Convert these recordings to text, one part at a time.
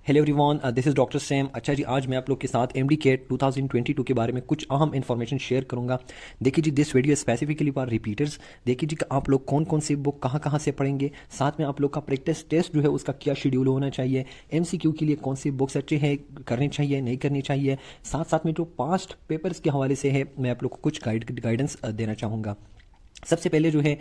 Hello everyone, this is doctor Sam. अच्छा जी, आज मैं आप लोग के साथ एमडी केट 2022 के बारे में कुछ अहम इन्फॉर्मेशन शेयर करूंगा। देखिए जी, this video specifically for repeaters. देखिए जी कि आप लोग कौन कौन सी बुक कहाँ कहाँ से पढ़ेंगे, साथ में आप लोग का प्रैक्टिस टेस्ट जो है उसका क्या शेड्यूल होना चाहिए, एमसीक्यू के लिए कौन सी बुक्स अच्छे हैं, करनी चाहिए नहीं करनी चाहिए, साथ साथ में जो पास्ट पेपर्स के हवाले से है मैं आप लोग को कुछ गाइडेंस देना चाहूँगा। सबसे पहले जो है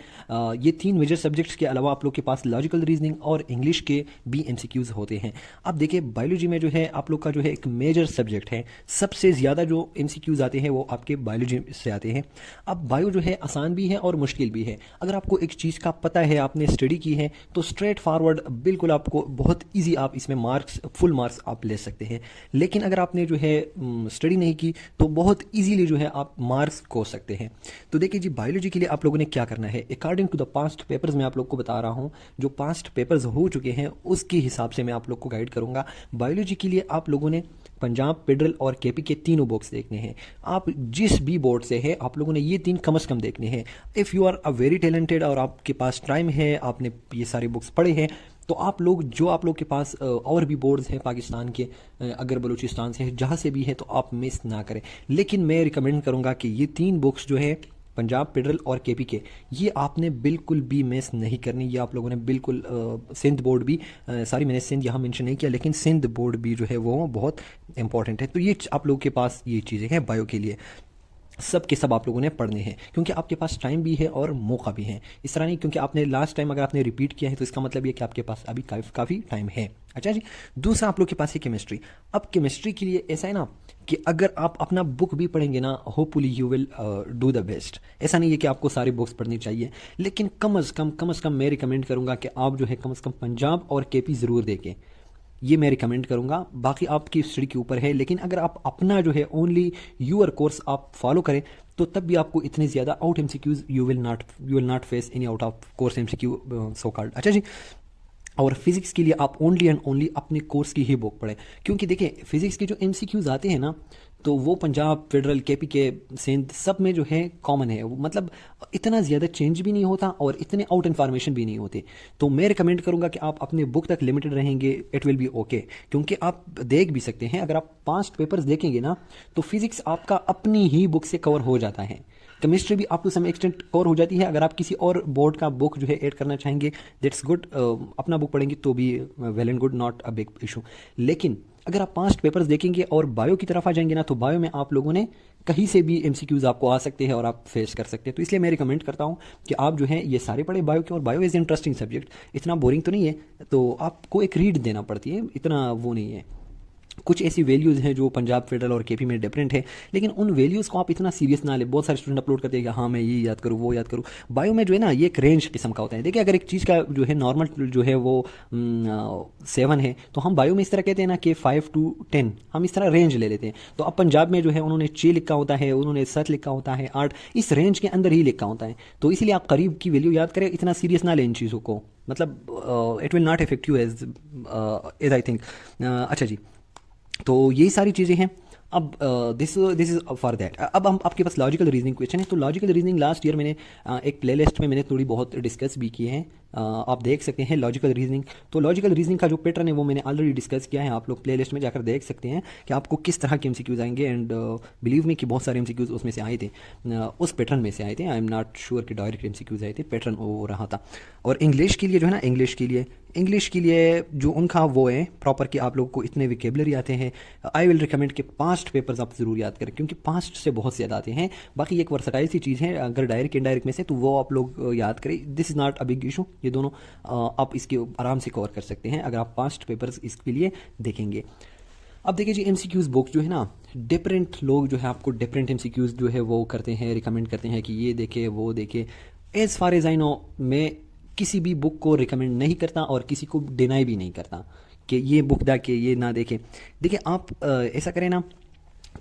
ये तीन मेजर सब्जेक्ट्स के अलावा आप लोग के पास लॉजिकल रीजनिंग और इंग्लिश के भी एमसीक्यूज होते हैं। अब देखिए, बायोलॉजी में जो है आप लोग का जो है एक मेजर सब्जेक्ट है, सबसे ज़्यादा जो एमसीक्यूज आते हैं वो आपके बायोलॉजी से आते हैं। अब बायो जो है आसान भी है और मुश्किल भी है। अगर आपको एक चीज़ का पता है, आपने स्टडी की है, तो स्ट्रेट फॉरवर्ड बिल्कुल आपको बहुत ईजी आप इसमें मार्क्स, फुल मार्क्स आप ले सकते हैं। लेकिन अगर आपने जो है स्टडी नहीं की तो बहुत ईजीली जो है आप मार्क्स खो सकते हैं। तो देखिए जी, बायोलॉजी के लिए आप लोगों ने क्या करना है, according to the past papers मैं आप लोग को बता रहा हूँ। जो पास्ट पेपर्स हो चुके हैं उसके हिसाब से मैं आप लोग को गाइड करूंगा। बायोलॉजी के लिए आप लोगों ने पंजाब, फेडरल और केपी के तीनों बुक्स देखने हैं। आप जिस भी बोर्ड से है आप लोगों ने ये तीन कम से कम देखने हैं। If you are a very talented और आपके पास टाइम है, आपने ये सारी बुक्स पढ़े हैं, तो आप लोग जो आप लोग के पास और भी बोर्ड्स हैं पाकिस्तान के, अगर बलूचिस्तान से है, जहाँ से भी है, तो आप मिस ना करें। लेकिन मैं रिकमेंड करूँगा कि ये तीन बुक्स जो है पंजाब, फेडरल और केपी के, ये आपने बिल्कुल भी मिस नहीं करनी। ये आप लोगों ने बिल्कुल सिंध बोर्ड भी, सॉरी मैंने सिंध यहाँ मेंशन नहीं किया, लेकिन सिंध बोर्ड भी जो है वो बहुत इंपॉर्टेंट है। तो ये आप लोगों के पास ये चीज़ें हैं बायो के लिए, सब के सब आप लोगों ने पढ़ने हैं, क्योंकि आपके पास टाइम भी है और मौका भी है। इस तरह नहीं क्योंकि आपने लास्ट टाइम अगर आपने रिपीट किया है तो इसका मतलब ये कि आपके पास अभी काफ़ी टाइम है। अच्छा जी, दूसरा आप लोग के पास है केमिस्ट्री। अब केमिस्ट्री के लिए ऐसा है ना कि अगर आप अपना बुक भी पढ़ेंगे ना, hopefully you will do the best. ऐसा नहीं है कि आपको सारी बुक्स पढ़नी चाहिए, लेकिन कम से कम मैं रिकमेंड करूँगा कि आप जो है कम से कम पंजाब और केपी ज़रूर देखें। ये मैं रिकमेंड करूंगा, बाकी आपकी स्टडी के ऊपर है। लेकिन अगर आप अपना जो है ओनली यूर कोर्स आप फॉलो करें तो तब भी आपको इतने ज़्यादा out MCQs you will not face any out of course MCQ so called. अच्छा जी, और फिजिक्स के लिए आप ओनली एंड ओनली अपने कोर्स की ही बुक पढ़ें, क्योंकि देखिए फिजिक्स के जो एमसीक्यूज आते हैं ना, तो वो पंजाब, फेडरल, केपी के, सिंध सब में जो है कॉमन है। मतलब इतना ज़्यादा चेंज भी नहीं होता और इतने आउट इन्फॉर्मेशन भी नहीं होते। तो मैं रिकमेंड करूंगा कि आप अपने बुक तक लिमिटेड रहेंगे, इट विल बी ओके। क्योंकि आप देख भी सकते हैं, अगर आप पास्ट पेपर्स देखेंगे ना, तो फिजिक्स आपका अपनी ही बुक से कवर हो जाता है। केमिस्ट्री भी आप टू सम एक्सटेंट कवर हो जाती है। अगर आप किसी और बोर्ड का बुक जो है ऐड करना चाहेंगे, दैट्स गुड, अपना बुक पढ़ेंगे तो भी well and good, not a big issue. लेकिन अगर आप पास्ट पेपर्स देखेंगे और बायो की तरफ आ जाएंगे ना, तो बायो में आप लोगों ने कहीं से भी एमसीक्यूज आपको आ सकते हैं और आप फेस कर सकते हैं। तो इसलिए मैं रिकमेंड करता हूँ कि आप जो है ये सारे पढ़े बायो के। और बायो इज़ इंटरेस्टिंग सब्जेक्ट, इतना बोरिंग तो नहीं है, तो आपको एक रीड देना पड़ती है, इतना वो नहीं है। कुछ ऐसी वैल्यूज़ हैं जो पंजाब, फेडरल और केपी में डिफरेंट है, लेकिन उन वैल्यूज़ को आप इतना सीरियस ना ले। बहुत सारे स्टूडेंट अपलोड करते हैं कि हाँ मैं ये याद करूँ वो याद करूँ। बायो में जो है ना, ये एक रेंज किस्म का होता है। देखिए, अगर एक चीज़ का जो है नॉर्मल जो है वो 7 है, तो हम बायो में इस तरह कहते हैं ना कि 5 to 10, हम इस तरह रेंज ले लेते हैं। तो अब पंजाब में जो है उन्होंने 6 लिखा होता है, उन्होंने 7 लिखा होता है, 8, इस रेंज के अंदर ही लिखा होता है। तो इसीलिए आप करीब की वैल्यू याद करें, इतना सीरियस ना लें इन चीज़ों को। मतलब it will not affect you as I think. अच्छा जी, तो यही सारी चीज़ें हैं। अब this this is for that. अब हम आपके पास लॉजिकल रीजनिंग क्वेश्चन है। तो लॉजिकल रीजनिंग लास्ट ईयर मैंने एक प्लेलिस्ट में मैंने थोड़ी बहुत डिस्कस भी किए हैं, आप देख सकते हैं लॉजिकल रीजनिंग। तो लॉजिकल रीजनिंग का जो पैटर्न है वो मैंने ऑलरेडी डिस्कस किया है, आप लोग प्लेलिस्ट में जाकर देख सकते हैं कि आपको किस तरह के एमसीक्यूज आएंगे। एंड बिलीव मी कि बहुत सारे एमसीक्यूज उसमें से आए थे, उस पैटर्न में से आए थे। आई एम नॉट श्योर कि डायरेक्ट एमसीक्यूज आए थे, पैटर्न वो रहा था। और इंग्लिश के लिए जो है ना, इंग्लिश के लिए जो उनका वो है प्रॉपर कि आप लोगों को इतने विकेबलरी आते हैं, आई विल रिकमेंड कि पास्ट पेपर्स आप ज़रूर याद करें, क्योंकि पास्ट से बहुत ज़्यादा आते हैं। बाकी एक वर्सटाइल सी चीज़ है, अगर डायरेक्ट इनडायरेक्ट में से, तो वो आप लोग याद करें। This is not a big issue, ये दोनों आप इसके आराम से कवर कर सकते हैं अगर आप पास्ट पेपर्स इसके लिए देखेंगे। अब देखिए जी, एमसीक्यूज बुक जो है ना, डिफरेंट लोग जो है आपको डिफरेंट एमसीक्यूज जो है वो करते हैं, रिकमेंड करते हैं कि ये देखे वो देखे। As far as I know, मैं किसी भी बुक को रिकमेंड नहीं करता और किसी को डिनाई भी नहीं करता कि ये बुक देखे ये ना देखे। देखिए, आप ऐसा करें ना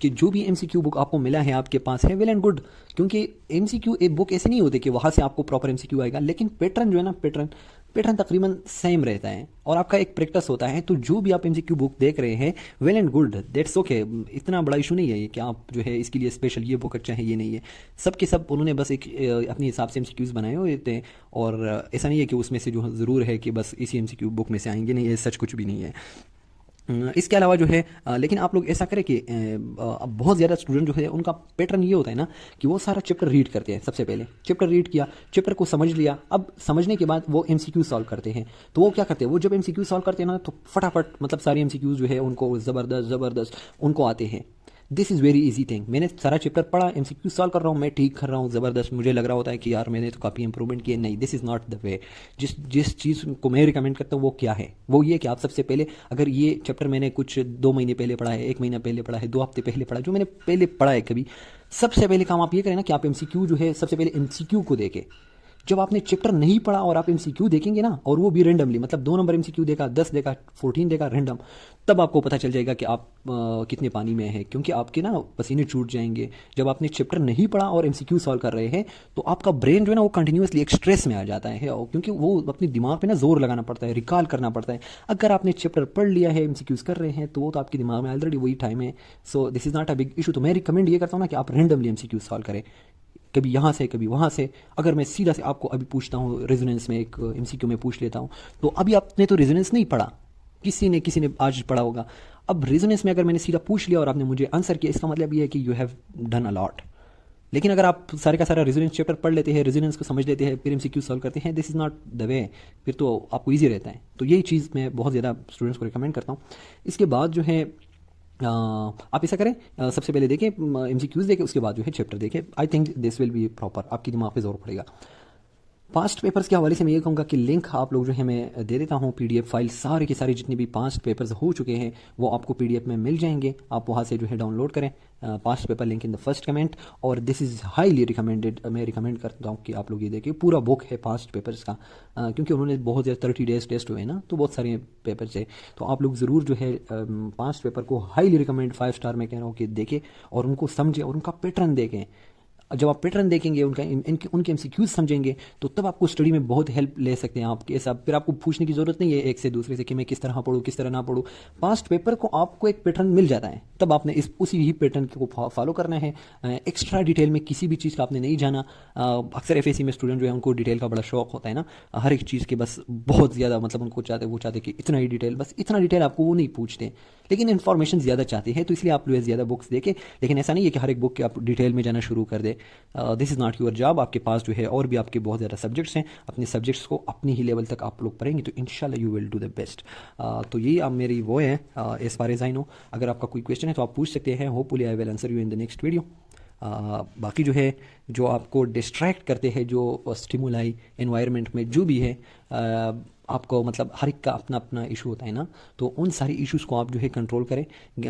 कि जो भी एमसीक्यू बुक आपको मिला है, आपके पास है, वेल एंड गुड। क्योंकि एमसीक्यू एक बुक ऐसे नहीं होते कि वहाँ से आपको प्रॉपर एमसीक्यू आएगा, लेकिन पैटर्न जो है ना, पैटर्न तकरीबन सेम रहता है और आपका एक प्रैक्टिस होता है। तो जो भी आप एमसीक्यू बुक देख रहे हैं, well and good, that's okay. इतना बड़ा इशू नहीं है ये कि आप जो है इसके लिए स्पेशल ये बुक अच्छा है, ये नहीं है। सब के सब उन्होंने बस एक अपने हिसाब से एमसीक्यूज बनाए हुए थे, और ऐसा नहीं है कि उसमें से जो ज़रूर है कि बस इसी एमसीक्यू बुक में से आएंगे, नहीं, ये सच कुछ भी नहीं है। इसके अलावा जो है लेकिन आप लोग ऐसा करें कि अब बहुत ज़्यादा स्टूडेंट जो है उनका पैटर्न ये होता है ना कि वो सारा चैप्टर रीड करते हैं। सबसे पहले चैप्टर रीड किया, चैप्टर को समझ लिया, अब समझने के बाद वो एमसीक्यू सॉल्व करते हैं। तो वो क्या करते हैं, वो जब एमसीक्यू सॉल्व करते हैं ना तो फटाफट मतलब सारे एमसीक्यूज जो है उनको ज़बरदस्त ज़बरदस्त उनको आते हैं। This is very easy thing. मैंने सारा चैप्टर पढ़ा, एमसीक्यू सॉल्व कर रहा हूँ, मैं ठीक कर रहा हूँ, ज़बरदस्त। मुझे लग रहा होता है कि यार मैंने तो काफ़ी इंप्रूवमेंट किया। नहीं, this is not the way. जिस जिस चीज़ को मैं रिकमेंड करता हूँ वो क्या है, वो ये कि आप सबसे पहले अगर ये चैप्टर मैंने कुछ 2 महीने पहले पढ़ा है, 1 महीना पहले पढ़ा है, 2 हफ्ते पहले पढ़ा है, जो मैंने पहले पढ़ा है कभी, सबसे पहले काम आप ये करें ना कि आप एमसीक्यू जो है सबसे पहले एमसीक्यू को देखें। जब आपने चैप्टर नहीं पढ़ा और आप एमसीक्यू देखेंगे ना, और वो भी रेंडमली, मतलब 2 नंबर एमसीक्यू देखा, 10 देखा, 14 देखा रेंडम, तब आपको पता चल जाएगा कि आप कितने पानी में हैं, क्योंकि आपके ना पसीने छूट जाएंगे। जब आपने चैप्टर नहीं पढ़ा और एमसीक्यू सॉल्व कर रहे हैं तो आपका ब्रेन जो है ना वो कंटिन्यूसली एक स्ट्रेस में आ जाता है, क्योंकि वो अपने दिमाग पे ना जोर लगाना पड़ता है, रिकॉल करना पड़ता है। अगर आपने चैप्टर पढ़ लिया है, एमसीक्यूज कर रहे हैं, तो वो तो आपके दिमाग में ऑलरेडी वही टाइम है। So this is not a big issue. तो मैं रिकमेंड ये करता हूँ ना कि आप रेंडमली एमसीक्यू सॉल्व करें, कभी यहाँ से कभी वहाँ से। अगर मैं सीधा से आपको अभी पूछता हूँ, रेजोनेंस में एक एमसीक्यू में पूछ लेता हूँ, तो अभी आपने तो रेजोनेंस नहीं पढ़ा, किसी ने आज पढ़ा होगा। अब रेजोनेंस में अगर मैंने सीधा पूछ लिया और आपने मुझे आंसर किया, इसका मतलब ये है कि you have done a lot. लेकिन अगर आप सारे का सारा रेजोनेंस चैप्टर पढ़ लेते हैं, रेजोनेंस को समझ लेते हैं, फिर एमसीक्यू सॉल्व करते हैं, this is not the way. फिर तो आपको ईजी रहता है। तो यही चीज़ मैं बहुत ज़्यादा स्टूडेंट्स को रिकमेंड करता हूँ। इसके बाद जो है आप ऐसा करें, सबसे पहले देखें एमसीक्यूज देखें, उसके बाद जो है चैप्टर देखें। I think this will be proper, आपकी दिमाग पे जोर पड़ेगा। पास्ट पेपर्स के हवाले से मैं ये कहूँगा कि लिंक आप लोग जो है मैं दे देता हूँ, पीडीएफ फाइल सारे के सारे जितने भी पास्ट पेपर्स हो चुके हैं वो आपको पीडीएफ में मिल जाएंगे। आप वहाँ से जो है डाउनलोड करें, past paper link in the first comment. और दिस इज़ हाईली रिकमेंडेड, मैं रिकमेंड करता हूँ कि आप लोग ये देखिए, पूरा बुक है पास्ट पेपर्स का, क्योंकि उन्होंने बहुत ज़्यादा 30 डेज टेस्ट हुए ना, तो बहुत सारे पेपर्स है। तो आप लोग ज़रूर जो है पास्ट पेपर को हाईली रिकमेंड, 5 स्टार में कह रहा हूँ कि देखें और उनको समझें और उनका पैटर्न देखें। जब आप पैटर्न देखेंगे, उनके एमसीक्यूज समझेंगे, तो तब आपको स्टडी में बहुत हेल्प ले सकते हैं आपके साथ। फिर आपको पूछने की जरूरत नहीं है एक से दूसरे से कि मैं किस तरह पढ़ूँ किस तरह ना पढ़ूँ। पास्ट पेपर को आपको एक पैटर्न मिल जाता है, तब आपने उसी ही पैटर्न को फॉलो करना है। एक्स्ट्रा डिटेल में किसी भी चीज़ का आपने नहीं जाना। अक्सर एफएससी में स्टूडेंट जो है उनको डिटेल का बड़ा शौक होता है ना, हर एक चीज़ के बस बहुत ज़्यादा, मतलब उनको चाहते कि इतना ही डिटेल, बस इतना डिटेल आपको वो नहीं पूछते, लेकिन इन्फॉर्मेशन ज़्यादा चाहते हैं। तो इसलिए आप लोग ज़्यादा बुक्स देखें, लेकिन ऐसा नहीं है कि हर एक बुक के आप डिटेल में जाना शुरू कर दे। This is not your job. आपके पास जो है और भी आपके बहुत ज़्यादा सब्जेक्ट्स हैं, अपने सब्जेक्ट्स को अपनी ही लेवल तक आप लोग पढ़ेंगे तो इंशाल्लाह you will do the best. तो यही अब मेरी वो है as far as I know. अगर आपका कोई क्वेश्चन है तो आप पूछ सकते हैं, hopefully I will answer you in the next video. बाकी जो है, जो आपको डिस्ट्रैक्ट करते हैं, जो स्टिमुलाई एनवायरनमेंट में जो भी है, आपको मतलब हर एक का अपना अपना इशू होता है ना, तो उन सारी इश्यूज़ को आप जो है कंट्रोल करें।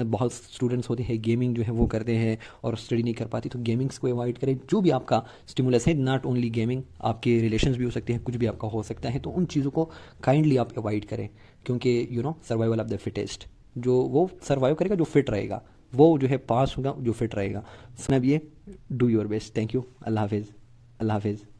बहुत स्टूडेंट्स होते हैं गेमिंग जो है वो करते हैं और स्टडी नहीं कर पाती, तो गेमिंग्स को अवॉइड करें। जो भी आपका स्टिमुलस है, नॉट ओनली गेमिंग, आपके रिलेशंस भी हो सकते हैं, कुछ भी आपका हो सकता है, तो उन चीज़ों को काइंडली आप अवॉइड करें, क्योंकि सर्वाइवल ऑफ द फिटेस्ट, जो वो सर्वाइव करेगा जो फिट रहेगा, वो जो है पास होगा जो फिट रहेगा। सुना भी है, do your best. Thank you. अल्लाह हाफिज़। अल्लाह हाफिज़।